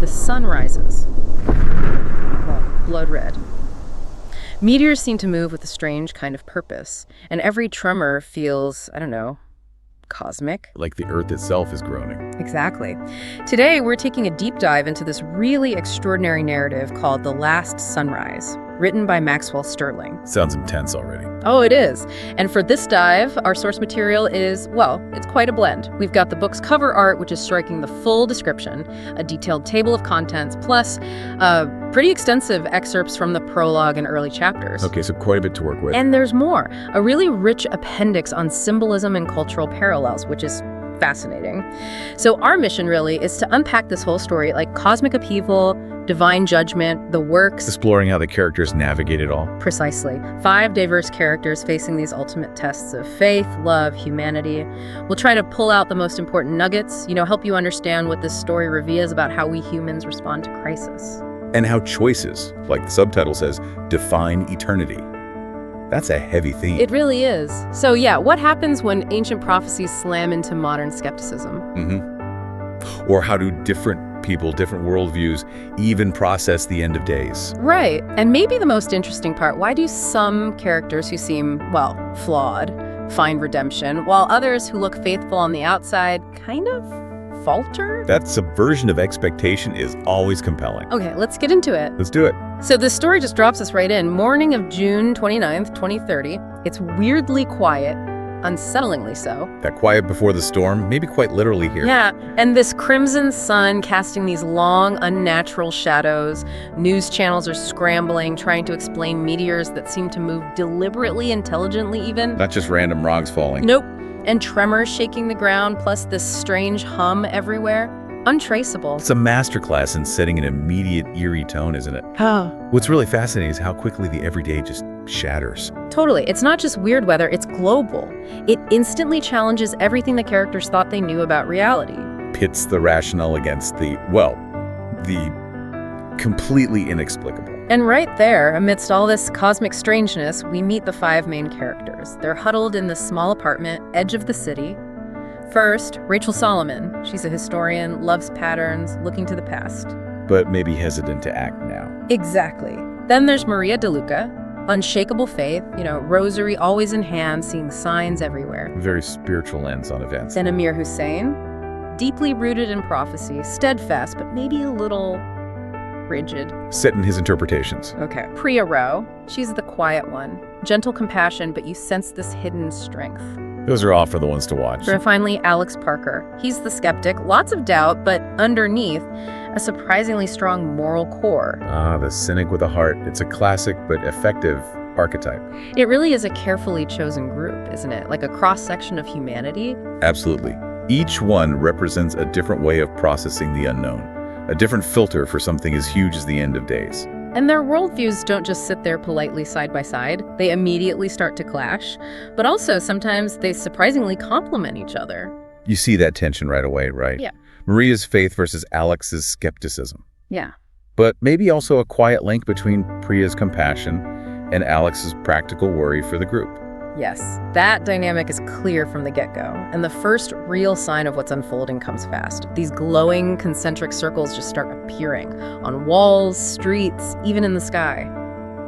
the sun rises. Well, blood red. Meteors seem to move with a strange kind of purpose, and every tremor feels, I don't know, cosmic. Like the Earth itself is groaning. Exactly. Today, we're taking a deep dive into this really extraordinary narrative called The Last Sunrise, written by Maxwell Sterling. Sounds intense already. Oh, it is. And for this dive, our source material is, well, it's quite a blend. We've got the book's cover art, which is striking the full description, a detailed table of contents, plus pretty extensive excerpts from the prologue and early chapters. Okay, so quite a bit to work with. And there's more. A really rich appendix on symbolism and cultural parallels, which is fascinating. So our mission really is to unpack this whole story, like cosmic upheaval, divine judgment, the works. Exploring how the characters navigate it all. Precisely. 5 diverse characters facing these ultimate tests of faith, love, humanity. We'll try to pull out the most important nuggets, help you understand what this story reveals about how we humans respond to crisis. And how choices, like the subtitle says, define eternity. That's a heavy theme. It really is. So yeah, what happens when ancient prophecies slam into modern skepticism? Or how do different people, different worldviews, even process the end of days? Right. And maybe the most interesting part, why do some characters who seem, well, flawed, find redemption, while others who look faithful on the outside kind of falter? That subversion of expectation is always compelling. Okay, let's get into it. Let's do it. So this story just drops us right in. Morning of June 29th, 2030. It's weirdly quiet, unsettlingly so. That quiet before the storm, maybe quite literally here. Yeah, and this crimson sun casting these long, unnatural shadows. News channels are scrambling, trying to explain meteors that seem to move deliberately, intelligently even. Not just random rocks falling. Nope. And tremors shaking the ground, plus this strange hum everywhere. Untraceable. It's a masterclass in setting an immediate, eerie tone, isn't it? Oh. What's really fascinating is how quickly the everyday just shatters. Totally. It's not just weird weather, it's global. It instantly challenges everything the characters thought they knew about reality. Pits the rational against the completely inexplicable. And right there, amidst all this cosmic strangeness, we meet the 5 main characters. They're huddled in this small apartment, edge of the city. First, Rachel Solomon. She's a historian, loves patterns, looking to the past. But maybe hesitant to act now. Exactly. Then there's Maria DeLuca, unshakable faith, rosary always in hand, seeing signs everywhere. Very spiritual lens on events. Then Amir Hussein, deeply rooted in prophecy, steadfast, but maybe a little rigid. Set in his interpretations. Okay. Priya Rao, she's the quiet one. Gentle compassion, but you sense this hidden strength. Those are all for the ones to watch. And finally, Alex Parker. He's the skeptic, lots of doubt, but underneath, a surprisingly strong moral core. Ah, the cynic with a heart. It's a classic but effective archetype. It really is a carefully chosen group, isn't it? Like a cross-section of humanity. Absolutely. Each one represents a different way of processing the unknown, a different filter for something as huge as the end of days. And their worldviews don't just sit there politely side by side. They immediately start to clash. But also, sometimes they surprisingly complement each other. You see that tension right away, right? Yeah. Maria's faith versus Alex's skepticism. Yeah. But maybe also a quiet link between Priya's compassion and Alex's practical worry for the group. Yes, that dynamic is clear from the get-go. And the first real sign of what's unfolding comes fast. These glowing concentric circles just start appearing on walls, streets, even in the sky.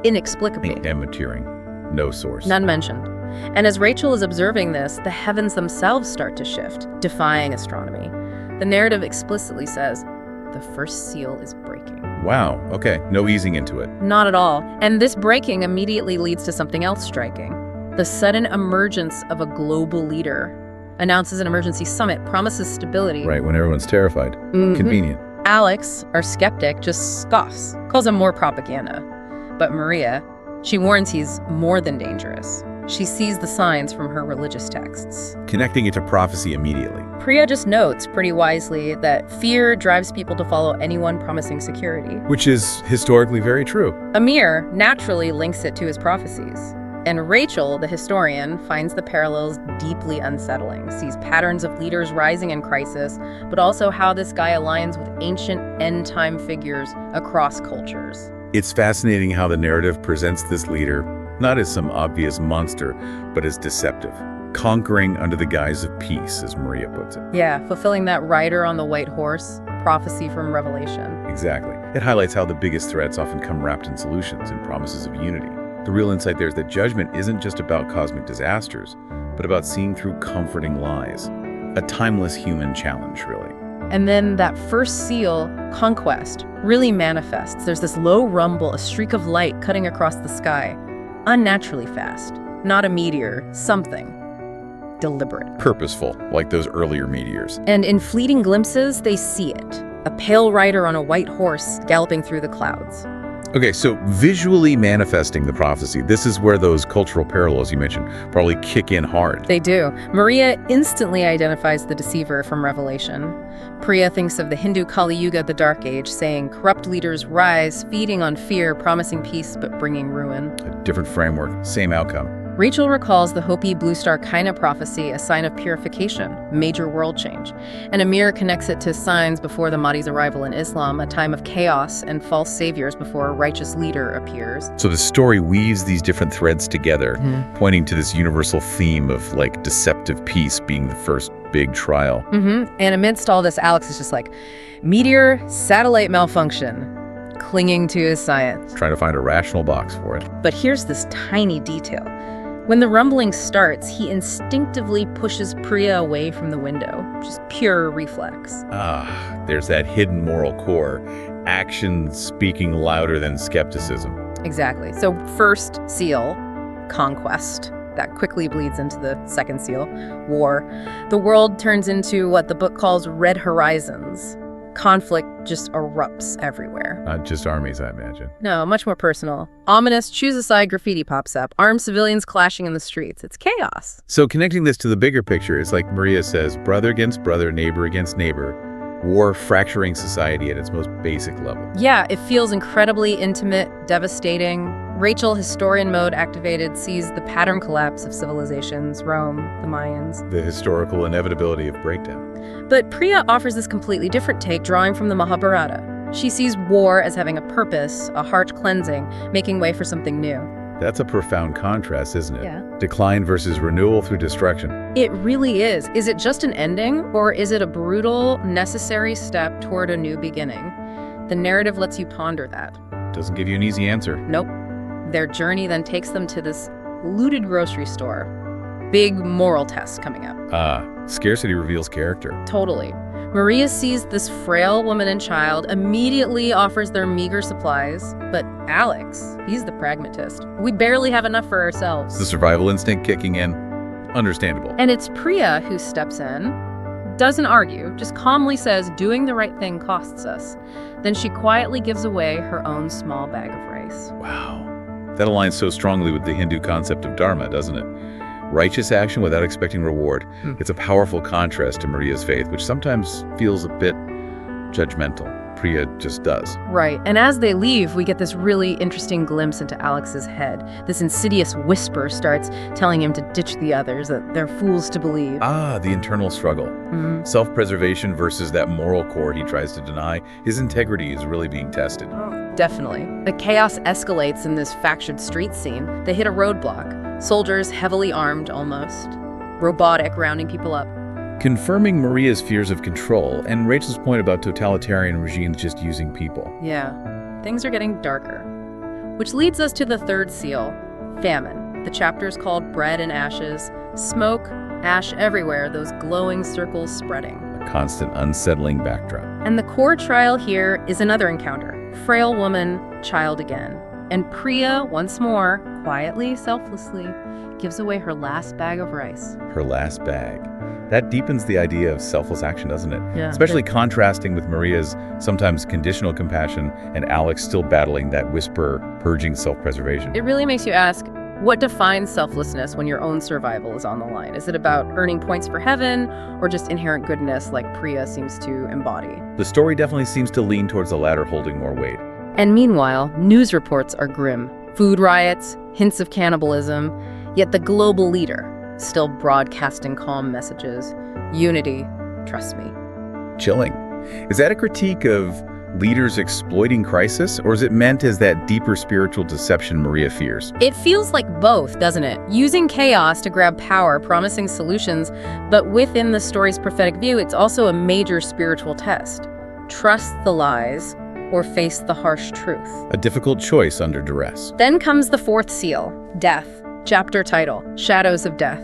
Inexplicably. And maturing. No source. None mentioned. And as Rachel is observing this, the heavens themselves start to shift, defying astronomy. The narrative explicitly says, the first seal is breaking. Wow, okay, no easing into it. Not at all. And this breaking immediately leads to something else striking. The sudden emergence of a global leader. Announces an emergency summit, promises stability. Right, when everyone's terrified. Convenient. Alex, our skeptic, just scoffs, calls him more propaganda. But Maria, she warns he's more than dangerous. She sees the signs from her religious texts. Connecting it to prophecy immediately. Priya just notes, pretty wisely, that fear drives people to follow anyone promising security. Which is historically very true. Amir naturally links it to his prophecies. And Rachel, the historian, finds the parallels deeply unsettling, sees patterns of leaders rising in crisis, but also how this guy aligns with ancient end-time figures across cultures. It's fascinating how the narrative presents this leader not as some obvious monster, but as deceptive, conquering under the guise of peace, as Maria puts it. Yeah, fulfilling that rider on the white horse prophecy from Revelation. Exactly. It highlights how the biggest threats often come wrapped in solutions and promises of unity. The real insight there is that judgment isn't just about cosmic disasters, but about seeing through comforting lies. A timeless human challenge, really. And then that first seal, conquest, really manifests. There's this low rumble, a streak of light cutting across the sky. Unnaturally fast. Not a meteor, something. Deliberate. Purposeful, like those earlier meteors. And in fleeting glimpses, they see it. A pale rider on a white horse galloping through the clouds. Okay, so visually manifesting the prophecy, this is where those cultural parallels you mentioned probably kick in hard. They do. Maria instantly identifies the deceiver from Revelation. Priya thinks of the Hindu Kali Yuga, the Dark Age, saying, corrupt leaders rise, feeding on fear, promising peace but bringing ruin. A different framework, same outcome. Rachel recalls the Hopi Blue Star Kaina prophecy, a sign of purification, major world change. And Amir connects it to signs before the Mahdi's arrival in Islam, a time of chaos and false saviors before a righteous leader appears. So the story weaves these different threads together, pointing to this universal theme of like deceptive peace being the first big trial. And amidst all this, Alex is just like, meteor, satellite malfunction, clinging to his science. Trying to find a rational box for it. But here's this tiny detail. When the rumbling starts, he instinctively pushes Priya away from the window. Just pure reflex. There's that hidden moral core. Action speaking louder than skepticism. Exactly. So first seal, conquest. That quickly bleeds into the second seal, war. The world turns into what the book calls red horizons. Conflict just erupts everywhere. Not just armies, I imagine. No, much more personal. Ominous, choose a side graffiti pops up. Armed civilians clashing in the streets. It's chaos. So connecting this to the bigger picture, it's like Maria says, brother against brother, neighbor against neighbor. War fracturing society at its most basic level. Yeah, it feels incredibly intimate, devastating. Rachel, historian mode activated, sees the pattern collapse of civilizations, Rome, the Mayans. The historical inevitability of breakdown. But Priya offers this completely different take, drawing from the Mahabharata. She sees war as having a purpose, a heart cleansing, making way for something new. That's a profound contrast, isn't it? Yeah. Decline versus renewal through destruction. It really is. Is it just an ending, or is it a brutal, necessary step toward a new beginning? The narrative lets you ponder that. Doesn't give you an easy answer. Nope. Their journey then takes them to this looted grocery store. Big moral test coming up. Scarcity reveals character. Totally. Maria sees this frail woman and child, immediately offers their meager supplies. But Alex, he's the pragmatist. We barely have enough for ourselves. The survival instinct kicking in. Understandable. And it's Priya who steps in, doesn't argue, just calmly says, doing the right thing costs us. Then she quietly gives away her own small bag of rice. Wow. That aligns so strongly with the Hindu concept of dharma, doesn't it? Righteous action without expecting reward. It's a powerful contrast to Maria's faith, which sometimes feels a bit judgmental. Priya just does. Right. And as they leave, we get this really interesting glimpse into Alex's head. This insidious whisper starts telling him to ditch the others, that they're fools to believe. The internal struggle. Self-preservation versus that moral core he tries to deny. His integrity is really being tested. Definitely. The chaos escalates in this fractured street scene. They hit a roadblock. Soldiers, heavily armed almost. Robotic, rounding people up. Confirming Maria's fears of control and Rachel's point about totalitarian regimes just using people. Yeah, things are getting darker. Which leads us to the third seal, famine. The chapter is called Bread and Ashes. Smoke, ash everywhere, those glowing circles spreading. A constant unsettling backdrop. And the core trial here is another encounter. Frail woman, child again. And Priya, once more, quietly, selflessly, gives away her last bag of rice. Her last bag. That deepens the idea of selfless action, doesn't it? Yeah. Especially contrasting with Maria's sometimes conditional compassion and Alex still battling that whisper, purging self-preservation. It really makes you ask, what defines selflessness when your own survival is on the line? Is it about earning points for heaven or just inherent goodness like Priya seems to embody? The story definitely seems to lean towards the latter, holding more weight. And meanwhile, news reports are grim. Food riots, hints of cannibalism, yet the global leader still broadcasting calm messages. Unity, trust me. Chilling. Is that a critique of leaders exploiting crisis, or is it meant as that deeper spiritual deception Maria fears? It feels like both, doesn't it? Using chaos to grab power, promising solutions, but within the story's prophetic view, it's also a major spiritual test. Trust the lies, or face the harsh truth. A difficult choice under duress. Then comes the fourth seal, death. Chapter title, Shadows of Death.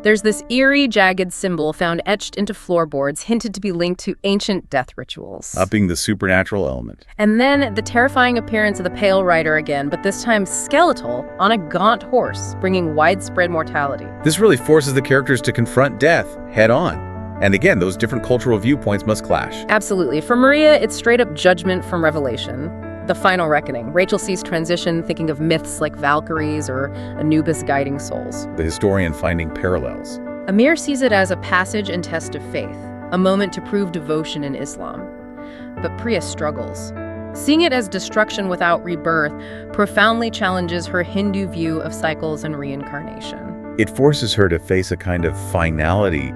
There's this eerie, jagged symbol found etched into floorboards, hinted to be linked to ancient death rituals. Upping the supernatural element. And then the terrifying appearance of the Pale Rider again, but this time skeletal, on a gaunt horse, bringing widespread mortality. This really forces the characters to confront death head on. And again, those different cultural viewpoints must clash. Absolutely. For Maria, it's straight up judgment from revelation. The final reckoning. Rachel sees transition, thinking of myths like Valkyries or Anubis guiding souls. The historian finding parallels. Amir sees it as a passage and test of faith, a moment to prove devotion in Islam. But Priya struggles. Seeing it as destruction without rebirth profoundly challenges her Hindu view of cycles and reincarnation. It forces her to face a kind of finality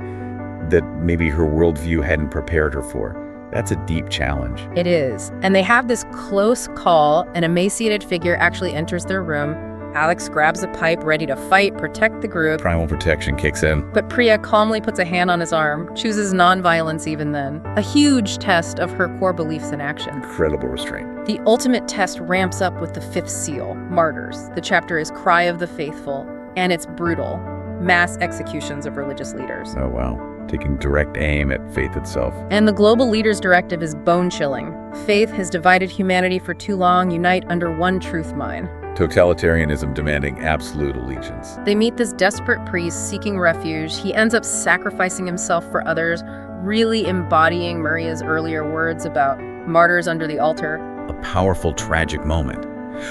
that maybe her worldview hadn't prepared her for. That's a deep challenge. It is. And they have this close call. An emaciated figure actually enters their room. Alex grabs a pipe, ready to fight, protect the group. Primal protection kicks in. But Priya calmly puts a hand on his arm, chooses nonviolence even then. A huge test of her core beliefs in action. Incredible restraint. The ultimate test ramps up with the fifth seal, Martyrs. The chapter is Cry of the Faithful, and it's brutal. Mass executions of religious leaders. Oh, wow. Taking direct aim at faith itself. And the global leaders' directive is bone-chilling. Faith has divided humanity for too long. Unite under one truth mine. Totalitarianism demanding absolute allegiance. They meet this desperate priest seeking refuge. He ends up sacrificing himself for others, really embodying Maria's earlier words about martyrs under the altar. A powerful, tragic moment.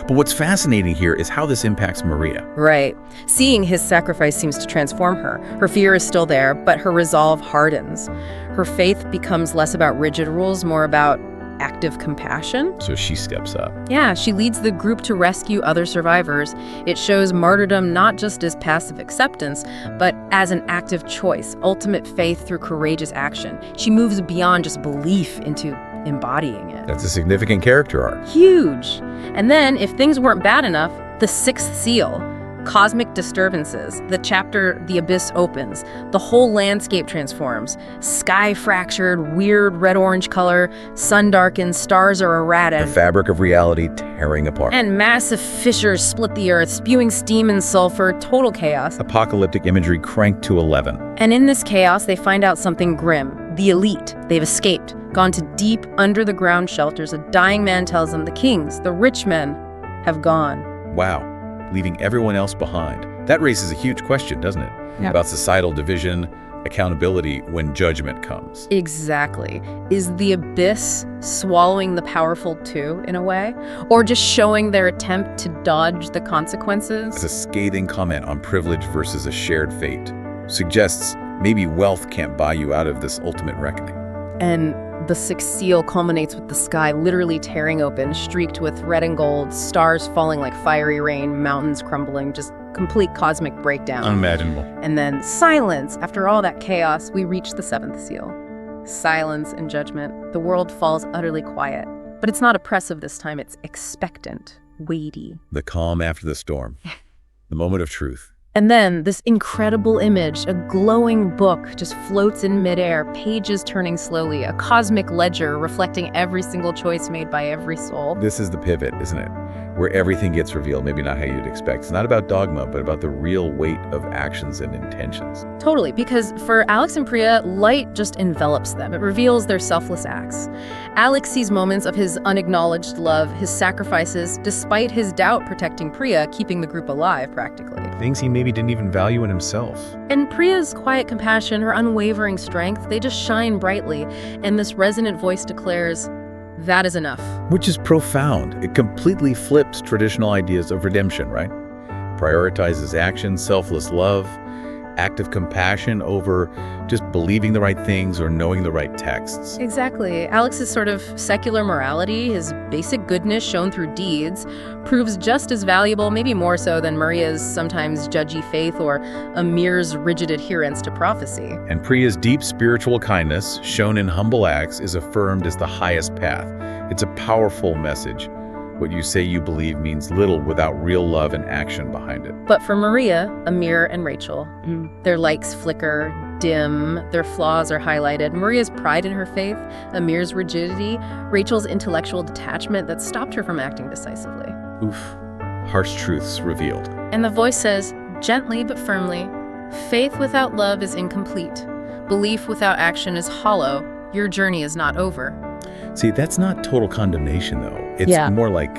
But what's fascinating here is how this impacts Maria. Right. Seeing his sacrifice seems to transform her. Her fear is still there, but her resolve hardens. Her faith becomes less about rigid rules, more about active compassion. So she steps up. Yeah, she leads the group to rescue other survivors. It shows martyrdom not just as passive acceptance, but as an active choice, ultimate faith through courageous action. She moves beyond just belief into embodying it. That's a significant character arc. Huge. And then, if things weren't bad enough, the sixth seal, cosmic disturbances. The chapter, The Abyss, opens. The whole landscape transforms. Sky fractured, weird red-orange color, sun darkened, stars are erratic. The fabric of reality tearing apart. And massive fissures split the earth, spewing steam and sulfur, total chaos. Apocalyptic imagery cranked to 11. And in this chaos, they find out something grim. The elite. They've escaped, gone to deep under-the-ground shelters. A dying man tells them the kings, the rich men, have gone. Wow. Leaving everyone else behind. That raises a huge question, doesn't it? Yeah. About societal division, accountability when judgment comes. Exactly. Is the abyss swallowing the powerful too, in a way? Or just showing their attempt to dodge the consequences? It's a scathing comment on privilege versus a shared fate. Suggests maybe wealth can't buy you out of this ultimate reckoning. And the sixth seal culminates with the sky literally tearing open, streaked with red and gold, stars falling like fiery rain, mountains crumbling, just complete cosmic breakdown. Unimaginable. And then silence. After all that chaos, we reach the seventh seal. Silence and judgment. The world falls utterly quiet. But it's not oppressive this time, it's expectant, weighty. The calm after the storm. The moment of truth. And then this incredible image, a glowing book just floats in midair, pages turning slowly, a cosmic ledger reflecting every single choice made by every soul. This is the pivot, isn't it? Where everything gets revealed, maybe not how you'd expect. It's not about dogma, but about the real weight of actions and intentions. Totally, because for Alex and Priya, light just envelops them. It reveals their selfless acts. Alex sees moments of his unacknowledged love, his sacrifices, despite his doubt protecting Priya, keeping the group alive, practically. Things he maybe didn't even value in himself. And Priya's quiet compassion, her unwavering strength, they just shine brightly, and this resonant voice declares, that is enough. Which is profound. It completely flips traditional ideas of redemption, right? Prioritizes action, selfless love, active compassion over just believing the right things or knowing the right texts. Exactly. Alex's sort of secular morality, his basic goodness shown through deeds, proves just as valuable, maybe more so than Maria's sometimes judgy faith or Amir's rigid adherence to prophecy. And Priya's deep spiritual kindness, shown in humble acts, is affirmed as the highest path. It's a powerful message What you say you believe means little without real love and action behind it. But for Maria, Amir, and Rachel, their likes flicker, dim, their flaws are highlighted. Maria's pride in her faith, Amir's rigidity, Rachel's intellectual detachment that stopped her from acting decisively. Oof. Harsh truths revealed. And the voice says, gently but firmly, faith without love is incomplete. Belief without action is hollow. Your journey is not over. See, that's not total condemnation, though. It's more like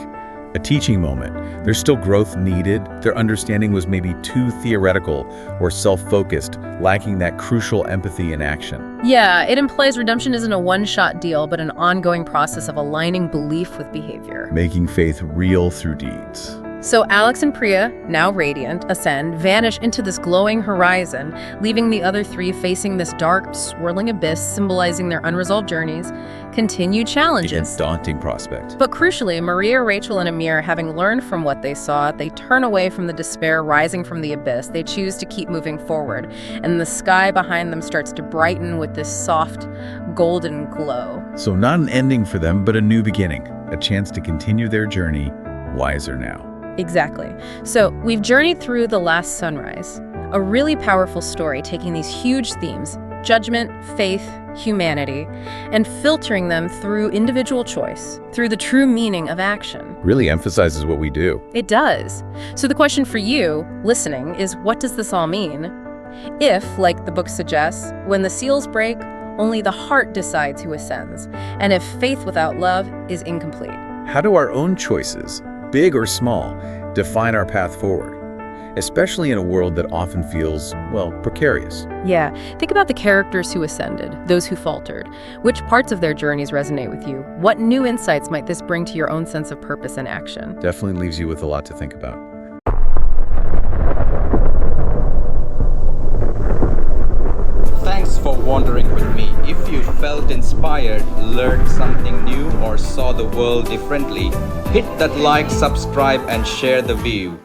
a teaching moment. There's still growth needed. Their understanding was maybe too theoretical or self-focused, lacking that crucial empathy in action. Yeah, it implies redemption isn't a one-shot deal, but an ongoing process of aligning belief with behavior. Making faith real through deeds. So Alex and Priya, now radiant, ascend, vanish into this glowing horizon, leaving the other three facing this dark, swirling abyss, symbolizing their unresolved journeys, continued challenges. A daunting prospect. But crucially, Maria, Rachel, and Amir, having learned from what they saw, they turn away from the despair rising from the abyss. They choose to keep moving forward, and the sky behind them starts to brighten with this soft, golden glow. So not an ending for them, but a new beginning, a chance to continue their journey wiser now. Exactly. So we've journeyed through The Last Sunrise, a really powerful story taking these huge themes, judgment, faith, humanity, and filtering them through individual choice, through the true meaning of action. Really emphasizes what we do. It does. So the question for you, listening, is what does this all mean? If, like the book suggests, when the seals break, only the heart decides who ascends, and if faith without love is incomplete. How do our own choices, big or small, define our path forward, especially in a world that often feels, well, precarious? Yeah, think about the characters who ascended, those who faltered. Which parts of their journeys resonate with you? What new insights might this bring to your own sense of purpose and action? Definitely leaves you with a lot to think about. Thanks for wandering with me. If you felt inspired, learned something new, or saw the world differently, hit that like, subscribe, and share the view.